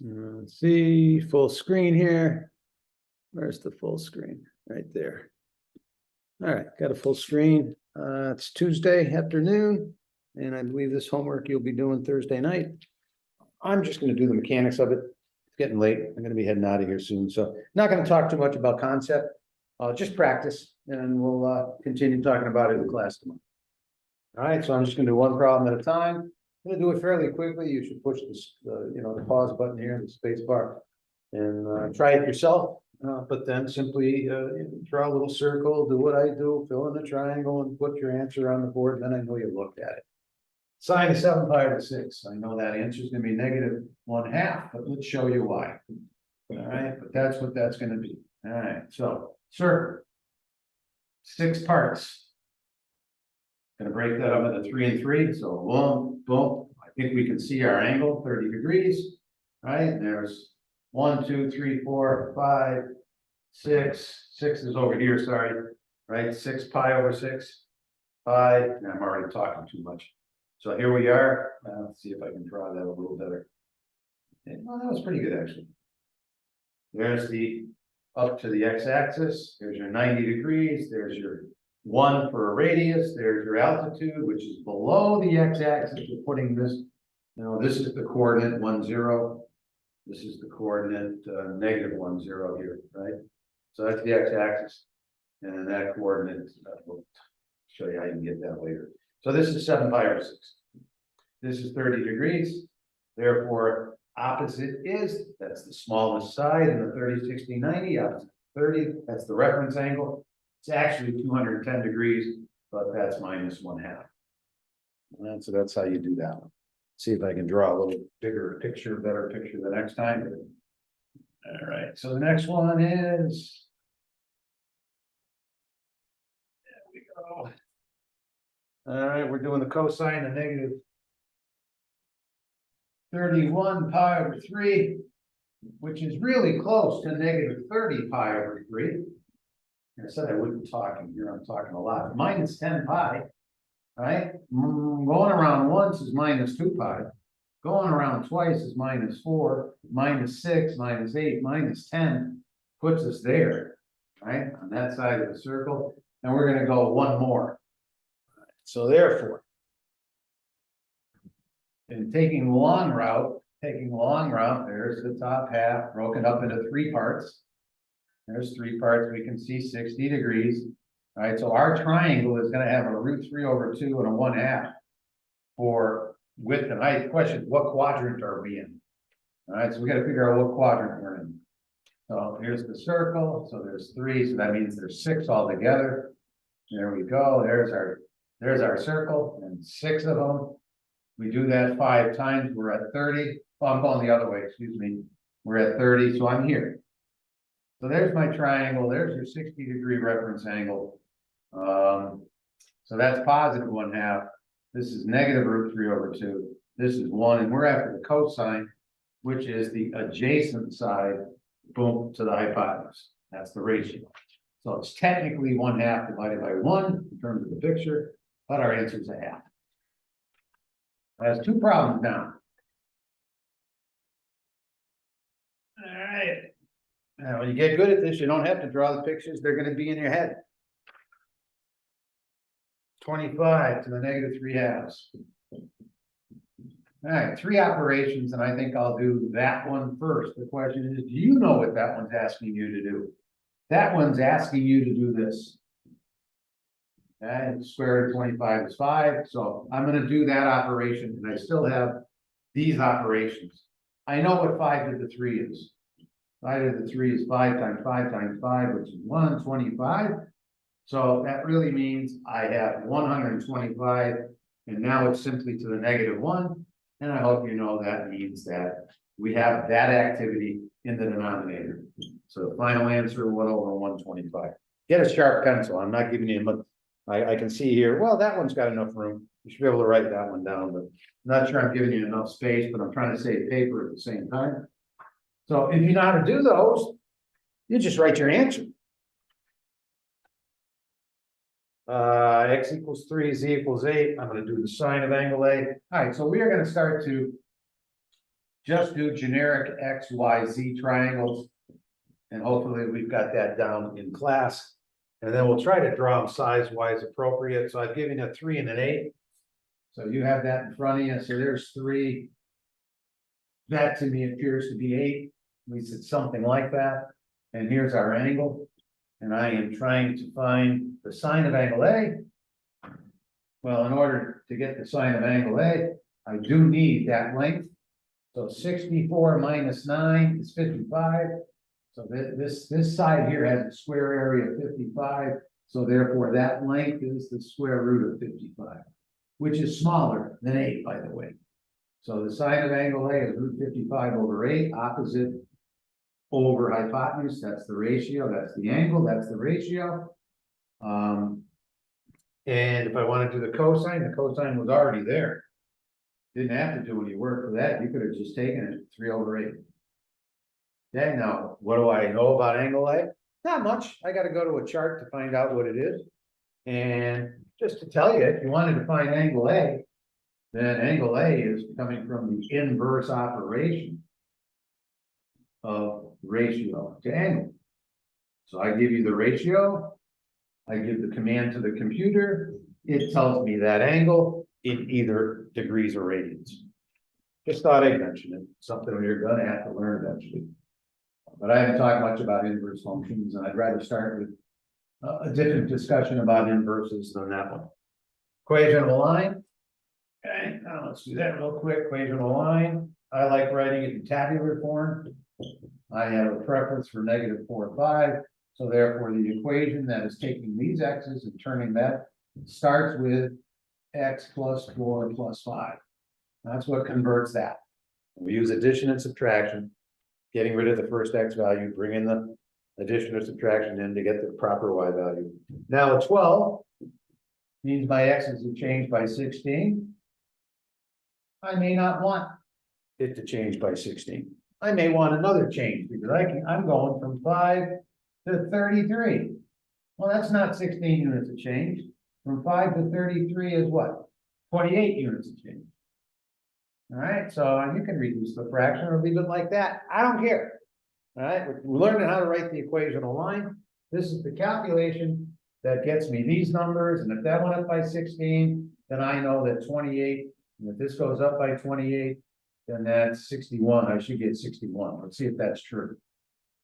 Let's see, full screen here. Where's the full screen? Right there. All right, got a full screen. It's Tuesday afternoon, and I believe this homework you'll be doing Thursday night. I'm just gonna do the mechanics of it. It's getting late. I'm gonna be heading out of here soon, so not gonna talk too much about concept. Just practice, and we'll continue talking about it in class tomorrow. All right, so I'm just gonna do one problem at a time. I'm gonna do it fairly quickly. You should push this, the pause button here, the space bar, and try it yourself. But then simply draw a little circle, do what I do, fill in the triangle, and put your answer on the board. Then I know you looked at it. Sine of 7 pi over 6. I know that answer is going to be -1/2, but let's show you why. All right, but that's what that's going to be. All right, so circle 6 parts. Gonna break that up into 3 and 3. So boom, boom. I think we can see our angle 30 degrees. Right, and there's 1, 2, 3, 4, 5, 6. 6 is over here, sorry. Right, 6 pi over 6. 5. And I'm already talking too much. So here we are. Let's see if I can draw that a little better. Okay, well, that was pretty good actually. There's the up to the x-axis. There's your 90 degrees. There's your 1 for a radius. There's your altitude, which is below the x-axis. We're putting this, this is the coordinate 1, 0. This is the coordinate -1, 0 here, right? So that's the x-axis. And that coordinate, we'll show you how you can get that later. So this is 7 pi over 6. This is 30 degrees. Therefore, opposite is, that's the smallest side in the 30, 60, 90, opposite 30, that's the reference angle. It's actually 210 degrees, but that's -1/2. And so that's how you do that one. See if I can draw a little bigger picture, better picture the next time. All right, so the next one is. There we go. All right, we're doing the cosine of -31 pi over 3, which is really close to -30 pi over 3. I said I wouldn't be talking here, I'm talking a lot. -10 pi, right? Going around once is -2 pi. Going around twice is -4, -6, -8, -10 puts us there, right? On that side of the circle. And we're gonna go one more. So therefore, in taking the long route, there's the top half broken up into 3 parts. There's 3 parts, we can see 60 degrees. All right, so our triangle is gonna have a √3/2 and a 1/2 for width and height. Question, what quadrant are we in? All right, so we gotta figure out what quadrant we're in. So here's the circle, so there's 3, so that means there's 6 altogether. There we go, there's our circle, and 6 of them. We do that 5 times, we're at 30. Oh, I'm going the other way, excuse me. We're at 30, so I'm here. So there's my triangle, there's your 60-degree reference angle. So that's +1/2. This is -√3/2. This is 1, and we're after the cosine, which is the adjacent side, boom, to the hypotenuse. That's the ratio. So it's technically 1/2 divided by 1 in terms of the picture, but our answer is 1/2. That's 2 problems down. All right. Now, when you get good at this, you don't have to draw the pictures. They're going to be in your head. 25 to the -3/2. All right, 3 operations, and I think I'll do that one first. The question is, do you know what that one's asking you to do? That one's asking you to do this. And square root of 25 is 5. So I'm going to do that operation, and I still have these operations. I know what 5 to the 3 is. 5 to the 3 is 5 times 5 times 5, which is 125. So that really means I have 125, and now it's simply to the -1. And I hope you know that means that we have that activity in the denominator. So the final answer, 1/125. Get a sharp pencil. I'm not giving you much. I can see here, well, that one's got enough room. You should be able to write that one down, but I'm not sure I'm giving you enough space, but I'm trying to save paper at the same time. So if you know how to do those, you just write your answer. X = 3, Z = 8. I'm going to do the sine of angle A. All right, so we are going to start to just do generic X, Y, Z triangles. And hopefully we've got that down in class. And then we'll try to draw them size wise appropriate. So I've given you a 3 and an 8. So you have that in front of you. So there's 3. That to me appears to be 8. At least it's something like that. And here's our angle. And I am trying to find the sine of angle A. Well, in order to get the sine of angle A, I do need that length. So 64 minus 9 is 55. So this side here has a square area of 55. So therefore that length is the square root of 55, which is smaller than 8, by the way. So the sine of angle A is root 55 over 8, opposite over hypotenuse. That's the ratio. That's the angle. That's the ratio. And if I want to do the cosine was already there. Didn't have to do any work for that. You could have just taken it 3 over 8. Okay, now what do I know about angle A? Not much. I got to go to a chart to find out what it is. And just to tell you, if you wanted to find angle A, then angle A is coming from the inverse operation of ratio to angle. So I give you the ratio. I give the command to the computer. It tells me that angle in either degrees or radians. Just thought I'd mention it. Something you're going to have to learn eventually. But I haven't talked much about inverse functions, and I'd rather start with a different discussion about inverses than that one. Equation of a line. Okay, now let's do that real quick. Equation of a line. I like writing it in tabular form. I have a preference for -4, 5. So therefore, the equation that is taking these x's and turning that starts with x plus 4 plus 5. That's what converts that. We use addition and subtraction, getting rid of the first x value, bringing the addition or subtraction in to get the proper y value. Now a 12 means my x's have changed by 16. I may not want it to change by 16. I may want another change because I'm going from 5 to 33. Well, that's not 16 units of change. From 5 to 33 is what? 28 units of change. All right, so you can reduce the fraction or leave it like that. I don't care. All right, we're learning how to write the equation of line. This is the calculation that gets me these numbers. And if that went up by 16, then I know that 28, and if this goes up by 28, then that's 61. I should get 61. Let's see if that's true.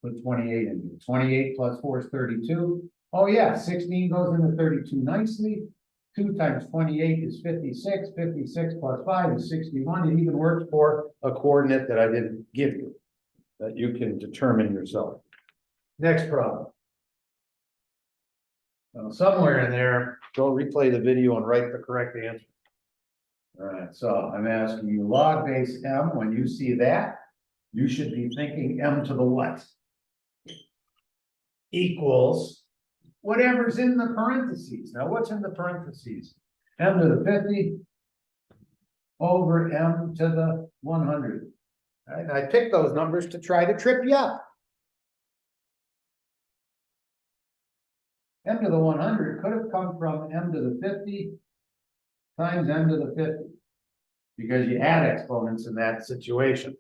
Put 28 in here. 28 plus 4 is 32. Oh yeah, 16 goes into 32 nicely. 2 times 28 is 56. 56 plus 5 is 61. It even works for a coordinate that I didn't give you, that you can determine yourself. Next problem. Now, somewhere in there, go replay the video and write the correct answer. All right, so I'm asking you log base m. When you see that, you should be thinking m to the what? Equals whatever's in the parentheses. Now, what's in the parentheses? M to the 50 over M to the 100. All right, I picked those numbers to try to trip you up. M to the 100 could have come from M to the 50 times M to the 50, because you add exponents in that situation.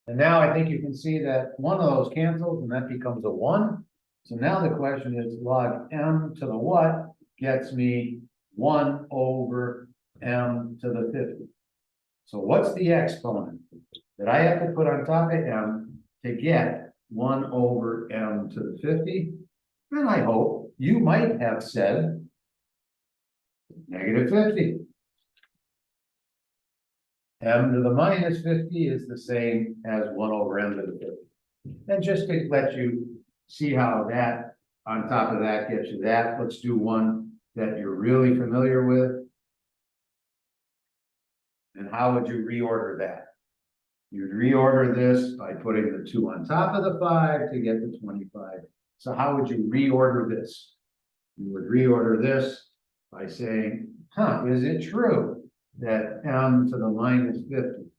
And now I think you can see that one of those cancels and that becomes a 1. So now the question is log M to the what gets me 1 over M to the 50. So what's the exponent that I have to put on top of M to get 1 over M to the 50? And I hope you might have said -50. M to the minus 50 is the same as 1 over M to the 50. And just to let you see how that on top of that gets you that, let's do one that you're really familiar with. And how would you reorder that? You'd reorder this by putting the 2 on top of the 5 to get the 25. So how would you reorder this? You would reorder this by saying, is it true that M to the minus 50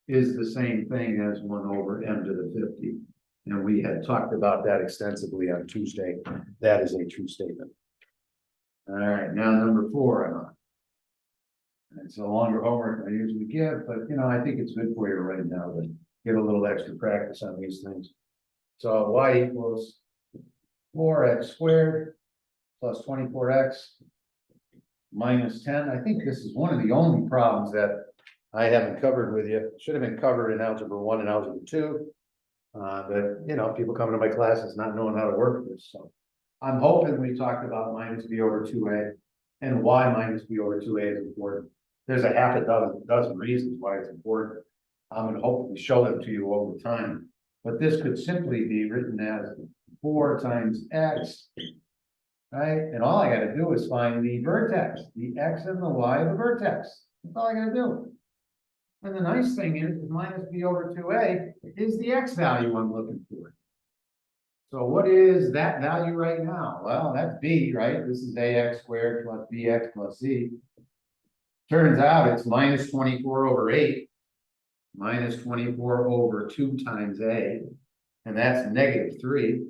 is the same thing as 1 over M to the 50? And we had talked about that extensively on Tuesday. That is a true statement. All right, now number 4 I'm on. It's a longer homework than I usually give, but you know, I think it's good for you right now to get a little extra practice on these things. So y equals 4x squared plus 24x minus 10. I think this is one of the only problems that I haven't covered with you. Should have been covered in algebra 1 and algebra 2. But you know, people come to my classes not knowing how to work this, so. I'm hoping we talked about minus b over 2a and why minus b over 2a is important. There's a half a dozen reasons why it's important. I'm gonna hopefully show them to you over time. But this could simply be written as 4 times x, right? And all I gotta do is find the vertex, the x and the y of the vertex. That's all I gotta do. And the nice thing is minus b over 2a is the x value I'm looking for. So what is that value right now? Well, that's b, right? This is ax squared plus bx plus c. Turns out it's minus 24 over 8, minus 24 over 2 times a, and that's negative 3.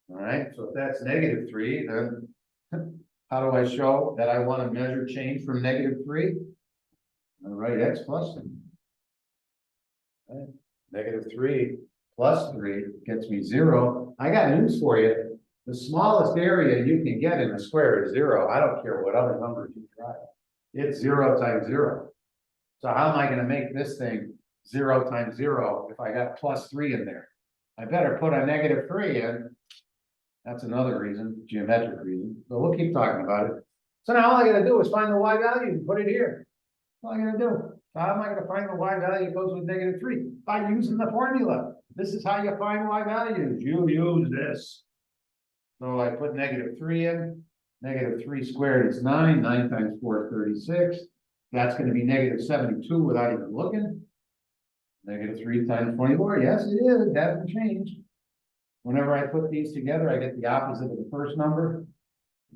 All right, so if that's negative 3, then how do I show that I want to measure change from negative 3? All right, x plus. Right. Negative 3 plus 3 gets me 0. I got news for you. The smallest area you can get in a square is 0. I don't care what other numbers you try. It's 0 times 0. So how am I going to make this thing 0 times 0 if I got plus 3 in there? I better put a negative 3 in. That's another reason, geometric reason. So we'll keep talking about it. So now all I got to do is find the y value and put it here. That's all I got to do. So how am I going to find the y value that goes with negative 3? By using the formula. This is how you find y values. You use this. So I put negative 3 in. Negative 3 squared is 9. 9 times 4 is 36. That's going to be negative 72 without even looking. Negative 3 times 24. Yes, it is. It hasn't changed. Whenever I put these together, I get the opposite of the first number.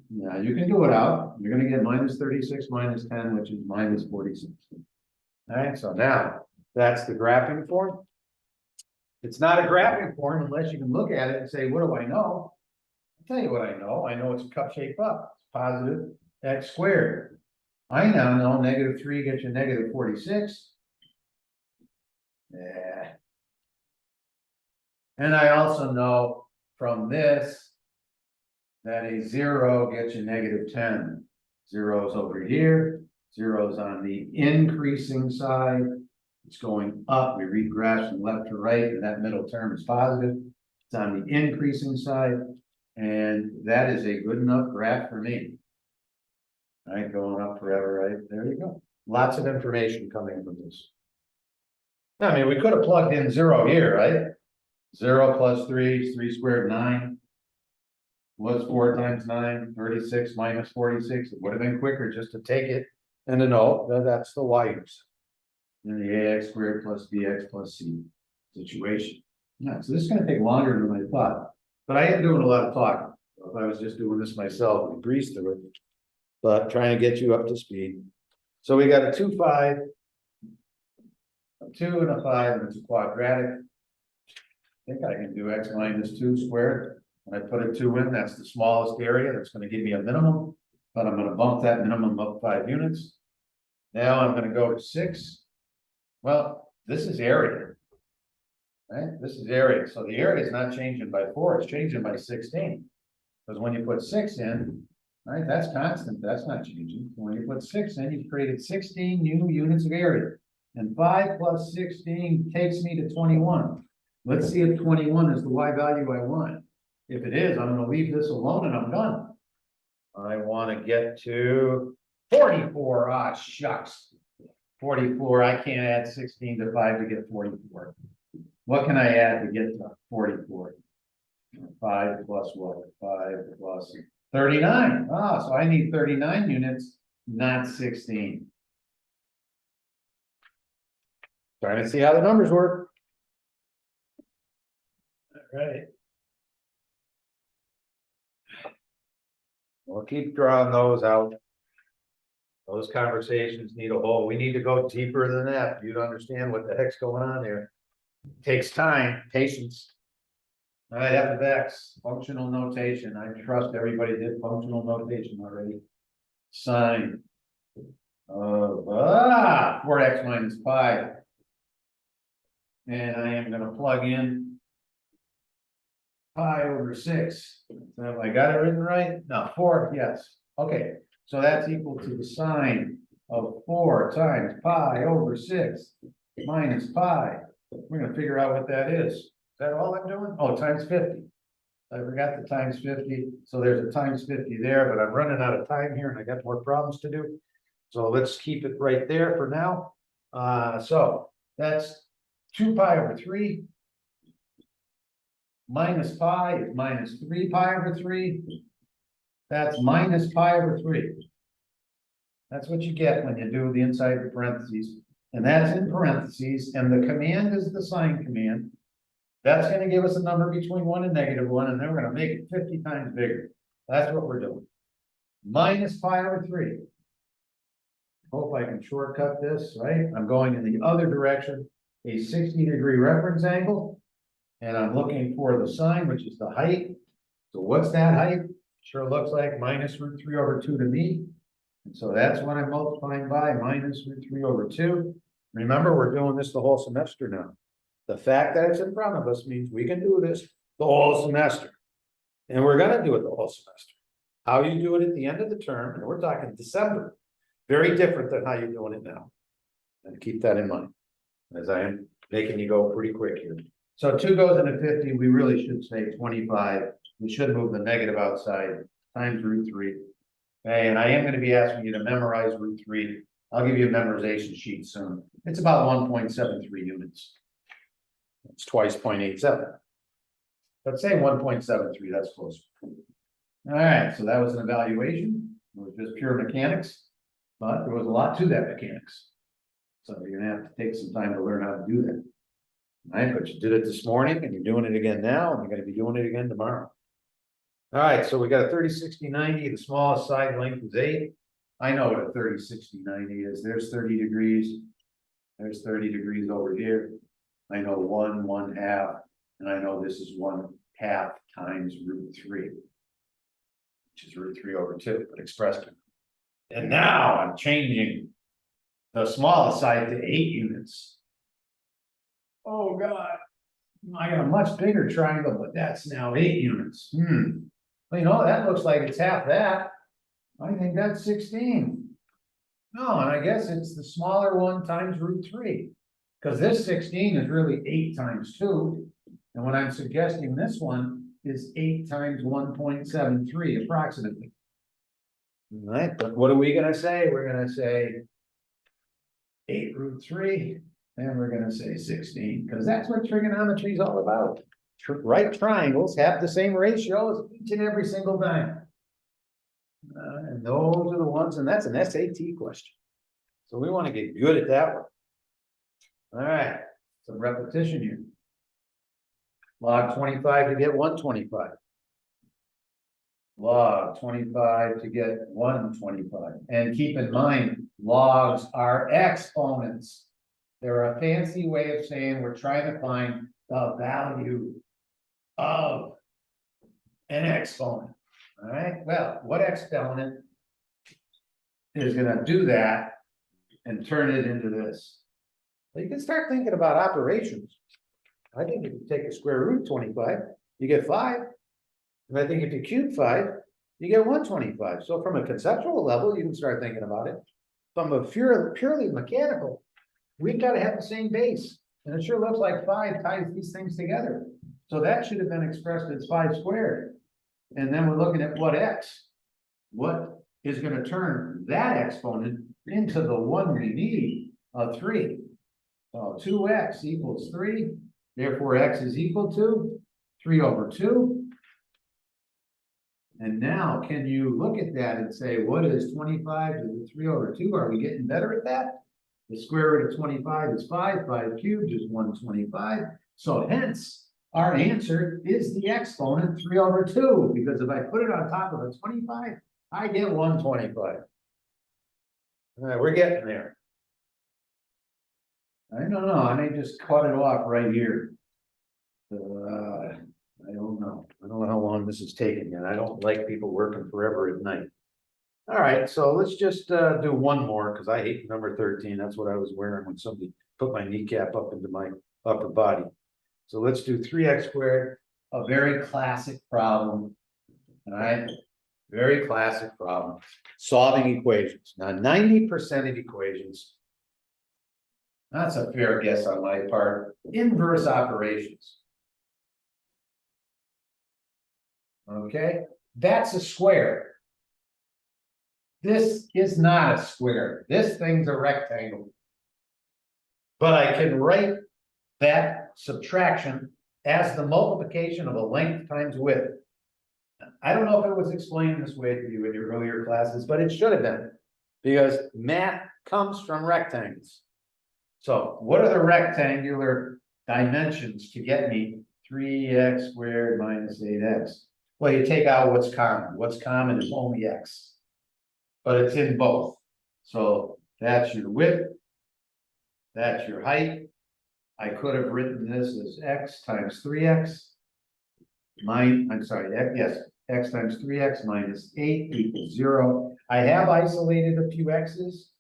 Now you can do it out. You're going to get minus 36 minus 10, which is minus 46. All right, so now that's the graphing form. It's not a graphing form unless you can look at it and say, what do I know? I'll tell you what I know. I know it's a cup shaped up. It's positive x squared. I now know negative 3 gets you negative 46. Yeah. And I also know from this that a 0 gets you negative 10. 0's over here. 0's on the increasing side. It's going up. We read graphs from left to right, and that middle term is positive. It's on the increasing side, and that is a good enough graph for me. All right, going up forever, right? There you go. Lots of information coming from this. I mean, we could have plugged in 0 here, right? 0 plus 3 is 3 squared, 9. What's 4 times 9? 36 minus 46. It would have been quicker just to take it and to know that that's the y-use. And the ax squared plus bx plus c situation. Yeah, so this is going to take longer than I thought. But I am doing a lot of talking. So if I was just doing this myself, I'd breeze through it. But trying to get you up to speed. So we got a 2, 5, a 2 and a 5, and it's a quadratic. I think I can do x minus 2 squared. When I put a 2 in, that's the smallest area. That's going to give me a minimum. But I'm going to bump that minimum up 5 units. Now I'm going to go to 6. Well, this is area. Right? This is area. So the area is not changing by 4. It's changing by 16. Because when you put 6 in, right, that's constant. That's not changing. When you put 6 in, you've created 16 new units of area. And 5 plus 16 takes me to 21. Let's see if 21 is the y value I want. If it is, I'm going to leave this alone and I'm done. I want to get to 44. Ah, shucks. 44. I can't add 16 to 5 to get 44. What can I add to get to 44? 5 plus what? 5 plus 39. Ah, so I need 39 units, not 16. Trying to see how the numbers work. All right. We'll keep drawing those out. Those conversations need a whole. We need to go deeper than that. You to understand what the heck's going on here. It takes time, patience. All right, f of x, functional notation. I trust everybody did functional notation already. Sine. of 4x minus pi. And I am gonna plug in pi over 6. Have I got it written right? No, 4, yes. Okay, so that's equal to the sine of 4 times pi over 6 minus pi. We're gonna figure out what that is. Is that all I'm doing? Oh, times 50. I forgot the times 50, so there's a times 50 there, but I'm running out of time here and I got more problems to do. So let's keep it right there for now. So that's 2 pi over 3 minus pi is minus 3 pi over 3. That's minus pi over 3. That's what you get when you do the inside of the parentheses. And that's in parentheses, and the command is the sign command. That's going to give us a number between 1 and -1, and then we're going to make it 50 times bigger. That's what we're doing. Minus pi over 3. Hope I can shortcut this, right? I'm going in the other direction, a 60-degree reference angle. And I'm looking for the sine, which is the height. So what's that height? Sure looks like minus √3 over 2 to me. And so that's what I'm multiplying by, minus √3 over 2. Remember, we're doing this the whole semester now. The fact that it's in front of us means we can do this the whole semester. And we're gonna do it the whole semester. How you do it at the end of the term, and we're talking December, very different than how you're doing it now. And keep that in mind, as I am making you go pretty quick here. So 2 goes into 50, we really should say 25. We should move the negative outside, times √3. Okay, and I am going to be asking you to memorize √3. I'll give you a memorization sheet soon. It's about 1.73 units. It's twice 0.87. Let's say 1.73, that's close. All right, so that was an evaluation. It was just pure mechanics, but there was a lot to that mechanics. So you're gonna have to take some time to learn how to do that. All right, but you did it this morning and you're doing it again now, and you're gonna be doing it again tomorrow. All right, so we got a 30, 60, 90. The smallest side length is 8. I know what a 30, 60, 90 is. There's 30 degrees. There's 30 degrees over here. I know 1, 1/2, and I know this is 1/2 times √3, which is √3 over 2, but expressed it. And now I'm changing the smallest side to 8 units. Oh God, I got a much bigger triangle, but that's now 8 units. Well, you know, that looks like it's half that. I think that's 16. No, and I guess it's the smaller one times √3. Because this 16 is really 8 times 2. And what I'm suggesting this one is 8 times 1.73 approximately. All right, but what are we gonna say? We're gonna say 8 √3, and we're gonna say 16, because that's what trigonometry is all about. Right triangles have the same ratios each and every single time. And those are the ones, and that's an SAT question. So we want to get good at that one. All right, some repetition here. Log 25 to get 125. Log 25 to get 125. And keep in mind, logs are exponents. They're a fancy way of saying we're trying to find the value of an exponent. All right, well, what exponent is going to do that and turn it into this? Well, you can start thinking about operations. I think if you take a square root 25, you get 5. And I think if you cube 5, you get 125. So from a conceptual level, you can start thinking about it. From a purely mechanical, we've got to have the same base. And it sure looks like 5 ties these things together. So that should have been expressed as 5 squared. And then we're looking at what is going to turn that exponent into the one we need, 3. So 2x equals 3. Therefore, x is equal to 3 over 2. And now, can you look at that and say, what is 25 to the 3 over 2? Are we getting better at that? The square root of 25 is 5. 5 cubed is 125. So hence, our answer is the exponent 3 over 2, because if I put it on top of a 25, I get 125. All right, we're getting there. I don't know, I may just cut it off right here. I don't know. I don't know how long this is taking, and I don't like people working forever at night. All right, so let's just do one more, because I hate number 13. That's what I was wearing when somebody put my kneecap up into my upper body. So let's do 3x squared, a very classic problem. All right, very classic problem. Solving equations. Now, 90% of equations, that's a fair guess on my part, inverse operations. Okay, that's a square. This is not a square. This thing's a rectangle. But I can write that subtraction as the multiplication of a length times width. I don't know if it was explained this way to you in your earlier classes, but it should have been. Because math comes from rectangles. So what are the rectangular dimensions to get me 3x squared minus 8x? Well, you take out what's common. What's common is only x. But it's in both. So that's your width. That's your height. I could have written this as x times 3x. X times 3x minus 8 equals 0. I have isolated a few x's.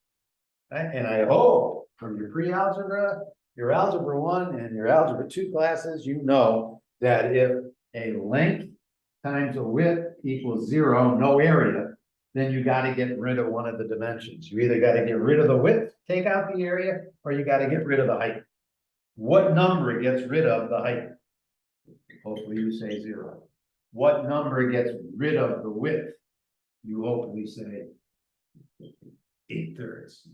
Right? And I hope from your pre-algebra, your algebra 1 and your algebra 2 classes, you know that if a length times a width equals 0, no area, then you got to get rid of one of the dimensions. You either got to get rid of the width, take out the area, or you got to get rid of the height. What number gets rid of the height? Hopefully you say 0. What number gets rid of the width? You hopefully say 8/3.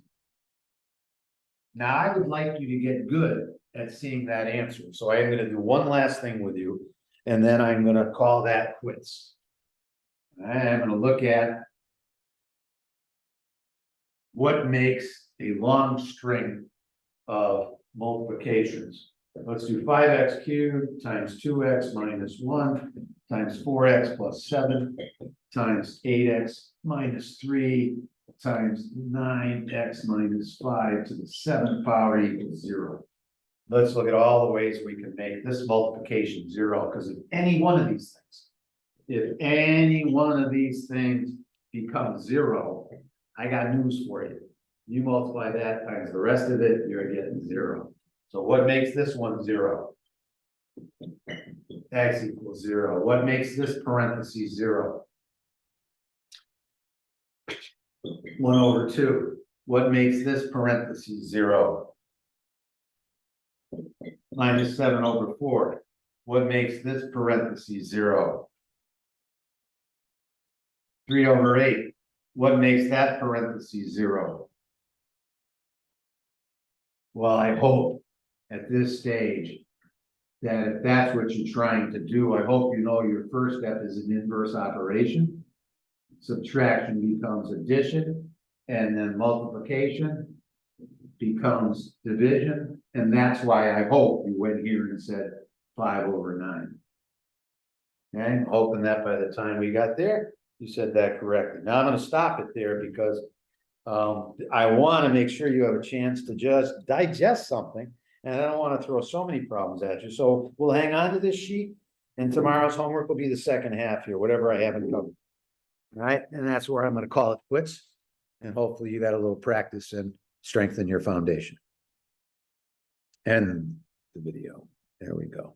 Now I would like you to get good at seeing that answer. So I am going to do one last thing with you, and then I'm going to call that quits. I'm going to look at what makes a long string of multiplications. Let's do 5x cubed times 2x minus 1 times 4x plus 7 times 8x minus 3 times 9x minus 5 to the 7th power equals 0. Let's look at all the ways we can make this multiplication 0, because if any one of these things becomes 0, I got news for you. You multiply that times the rest of it, you're getting 0. So what makes this one 0? X equals 0. What makes this parenthesis 0? 1/2. What makes this parenthesis 0? Minus 7/4. What makes this parenthesis 0? 3/8. What makes that parenthesis 0? Well, I hope at this stage that if that's what you're trying to do, I hope you know your first step is an inverse operation. Subtraction becomes addition, and then multiplication becomes division. And that's why I hope you went here and said 5/9. Okay, I'm hoping that by the time we got there, you said that correctly. Now I'm going to stop it there because I want to make sure you have a chance to just digest something, and I don't want to throw so many problems at you. So we'll hang on to this sheet, and tomorrow's homework will be the second half here, whatever I haven't covered. All right, and that's where I'm going to call it quits, and hopefully you got a little practice and strengthen your foundation. And the video. There we go.